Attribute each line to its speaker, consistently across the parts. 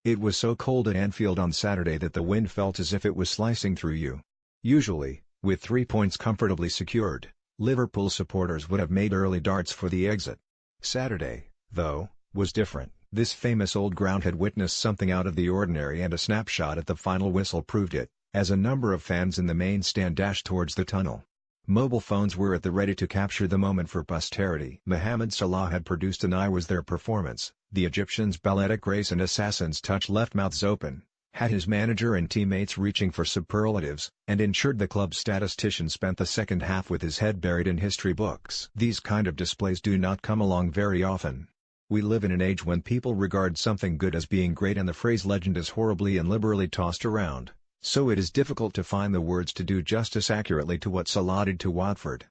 Speaker 1: It was so cold at Anfield on Saturday that the wind felt as if it was slicing through you. Usually, with 3 points comfortably secured, Liverpool supporters would have made early darts for the exit. Saturday, though, was different. This famous old ground had witnessed something out of the ordinary, and a snapshot at the final whistle proved it, as a number of fans in the main stand dashed towards the tunnel. Mobile phones were at the ready to capture the moment for posterity. Mohamed Salah had produced an eye-was-there performance. The Egyptian's balletic grace and assassin's touch left mouths open, had his manager and teammates reaching for superlatives, and ensured the club's statistician spent the second half with his head buried in history books. These kind of displays do not come along very often. We live in an age when people regard something good as being great, and the phrase legend is horribly and liberally tossed around, so it is difficult to find the words to do justice accurately to what Salah did to Watford.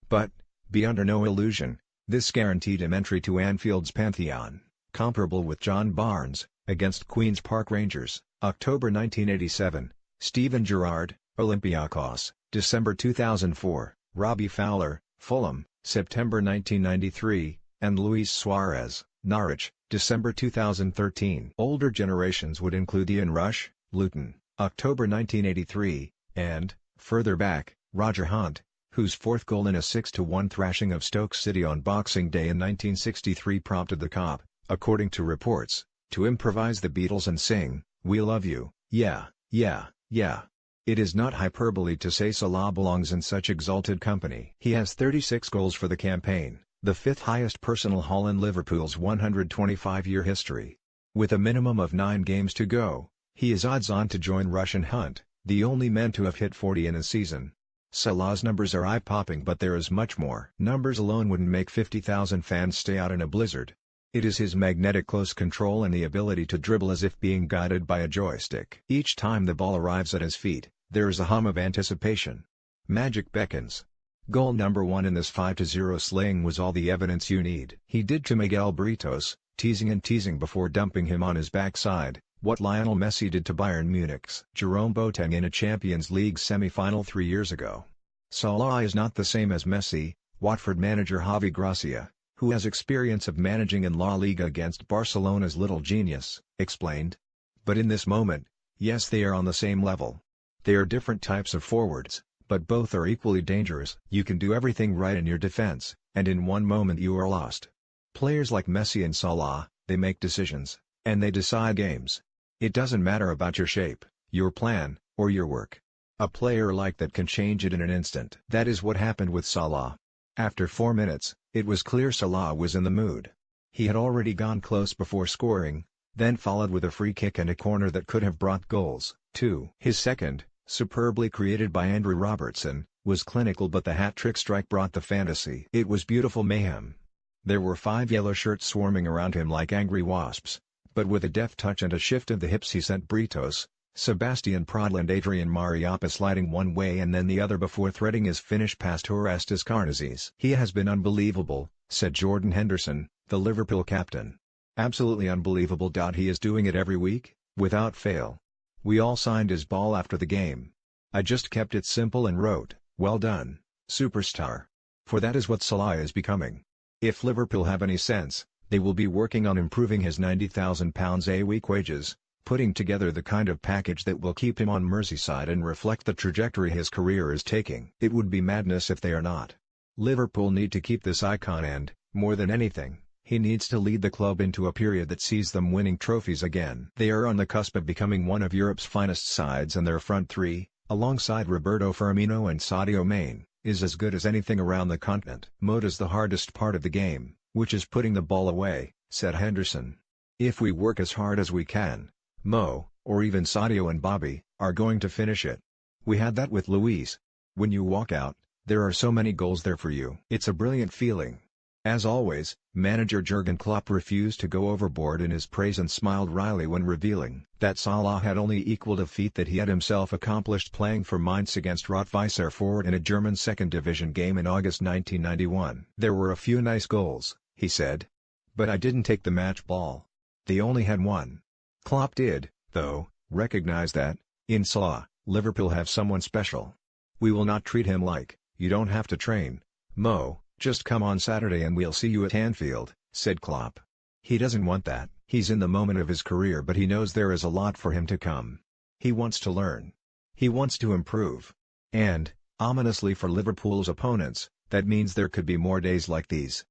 Speaker 1: But, be under no illusion, this guaranteed him entry to Anfield's pantheon, comparable with John Barnes, against Queen's Park Rangers, October 1987, Steven Gerrard, Olympiacos, December 2004, Robbie Fowler, Fulham, September 1993, and Luis Suarez, Norwich, December 2013. Older generations would include Ian Rush, Luton, October 1983, and, further back, Roger Hunt, whose fourth goal in a 6-1 thrashing of Stoke City on Boxing Day in 1963 prompted the Kop, according to reports, to improvise the Beatles and sing, "We Love You, Yeah, Yeah, Yeah." It is not hyperbole to say Salah belongs in such exalted company. He has 36 goals for the campaign, the fifth highest personal haul in Liverpool's 125-year history. With a minimum of 9 games to go, he is odds-on to join Rush and Hunt, the only men to have hit 40 in a season. Salah's numbers are eye-popping, but there is much more. Numbers alone wouldn't make 50,000 fans stay out in a blizzard. It is his magnetic close control and the ability to dribble as if being guided by a joystick. Each time the ball arrives at his feet, there is a hum of anticipation. Magic beckons. Goal number 1 in this 5-0 slaying was all the evidence you need. He did to Miguel Britos, teasing and teasing before dumping him on his backside, what Lionel Messi did to Bayern Munich's Jerome Boateng in a Champions League semi-final 3 years ago. Salah is not the same as Messi, Watford manager Javi Gracia, who has experience of managing in La Liga against Barcelona's little genius, explained. But in this moment, yes, they are on the same level. They are different types of forwards, but both are equally dangerous. You can do everything right in your defense, and in one moment you are lost. Players like Messi and Salah, they make decisions, and they decide games. It doesn't matter about your shape, your plan, or your work. A player like that can change it in an instant. That is what happened with Salah. After 4 minutes, it was clear Salah was in the mood. He had already gone close before scoring, then followed with a free kick and a corner that could have brought goals, too. His second, superbly created by Andrew Robertson, was clinical, but the hat-trick strike brought the fantasy. It was beautiful mayhem. There were 5 yellow shirts swarming around him like angry wasps, but with a deft touch and a shift of the hips he sent Britos, Sebastian Prodl and Adrian Mariappa sliding one way and then the other before threading his finish past Orestes Karnazes. "He has been unbelievable," said Jordan Henderson, the Liverpool captain. "Absolutely unbelievable. He is doing it every week, without fail. We all signed his ball after the game. I just kept it simple and wrote, 'Well done, superstar.' For that is what Salah is becoming. If Liverpool have any sense, they will be working on improving his £90,000 a week wages, putting together the kind of package that will keep him on Merseyside and reflect the trajectory his career is taking. It would be madness if they are not. Liverpool need to keep this icon and, more than anything, he needs to lead the club into a period that sees them winning trophies again. They are on the cusp of becoming one of Europe's finest sides, and their front three, alongside Roberto Firmino and Sadio Mane, is as good as anything around the continent. Mode is the hardest part of the game, which is putting the ball away," said Henderson. "If we work as hard as we can, Mo, or even Sadio and Bobby, are going to finish it. We had that with Luis. When you walk out, there are so many goals there for you. It's a brilliant feeling." As always, manager Jurgen Klopp refused to go overboard in his praise and smiled wryly when revealing that Salah had only equaled a feat that he had himself accomplished playing for Mainz against Rot-Weiss Erfurt in a German second division game in August 1991. "There were a few nice goals," he said. "But I didn't take the match ball. They only had one." Klopp did, though, recognize that, in Salah, Liverpool have someone special. "We will not treat him like, 'You don't have to train, Mo, just come on Saturday and we'll see you at Anfield,'" said Klopp. He doesn't want that. He's in the moment of his career, but he knows there is a lot for him to come. He wants to learn. He wants to improve. And, ominously for Liverpool's opponents, that means there could be more days like these.